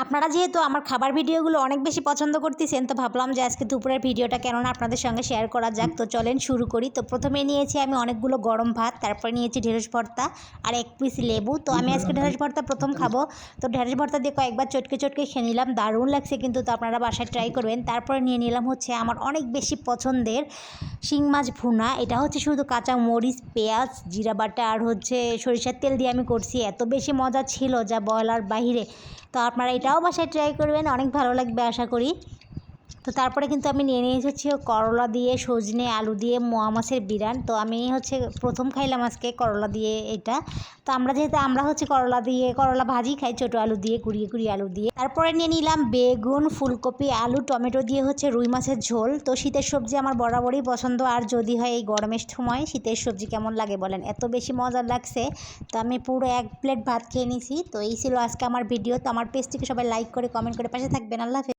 আপনারা যেহেতু আমার খাবার ভিডিওগুলো অনেক বেশি পছন্দ করতেছেন, তো ভাবলাম যে আজকে দুপুরের ভিডিওটা কেননা আপনাদের সঙ্গে শেয়ার করা যাক। তো চলেন শুরু করি। তো প্রথমে নিয়েছি আমি অনেকগুলো গরম ভাত, তারপরে নিয়েছি ঢেঁড়স ভর্তা আর 1 পিস লেবু। তো আমি আজকে ঢেঁড়স ভর্তা প্রথম খাবো। তো ঢেঁড়স ভর্তা দিয়ে কয়েকবার চটকে চটকে খেয়ে নিলাম, দারুণ লাগছে কিন্তু। তো আপনারা বাসায় ট্রাই করবেন। তারপরে নিয়ে নিলাম হচ্ছে আমার অনেক বেশি পছন্দের শিং মাছ ভুনা। এটা হচ্ছে শুধু কাঁচা মরিচ, পেঁয়াজ, জিরা বাটা আর হচ্ছে সরিষার তেল দিয়ে আমি করছি। এত বেশি মজা ছিল যা বলার বাহিরে। তো আপনারা এটাও বাসায় ট্রাই করবেন, অনেক ভালো লাগবে আশা করি। তো তারপরে কিন্তু আমি নিয়ে এসেছি করলা দিয়ে, সজনে, আলু দিয়ে মোয়া মাছের বিরান। তো আমি হচ্ছে প্রথম খাইলাম আজকে করলা দিয়ে এটা। তো আমরা হচ্ছে করলা দিয়ে করলা ভাজি খাই, ছোটো আলু দিয়ে, কুড়িয়ে কুড়িয়ে আলু দিয়ে। তারপরে নিয়ে নিলাম বেগুন, ফুলকপি, আলু, টমেটো দিয়ে হচ্ছে রুই মাছের ঝোল। তো শীতের সবজি আমার বরাবরই পছন্দ, আর যদি হয় এই গরমের সময় শীতের সবজি কেমন লাগে বলেন, এত বেশি মজার লাগছে। তো আমি পুরো 1 প্লেট ভাত খেয়ে নিয়েছি। তো এই ছিল আজকে আমার ভিডিও। তো আমার পেজটিকে সবাই লাইক করে কমেন্ট করে পাশে থাকবেন। আল্লাহ হাফেজ।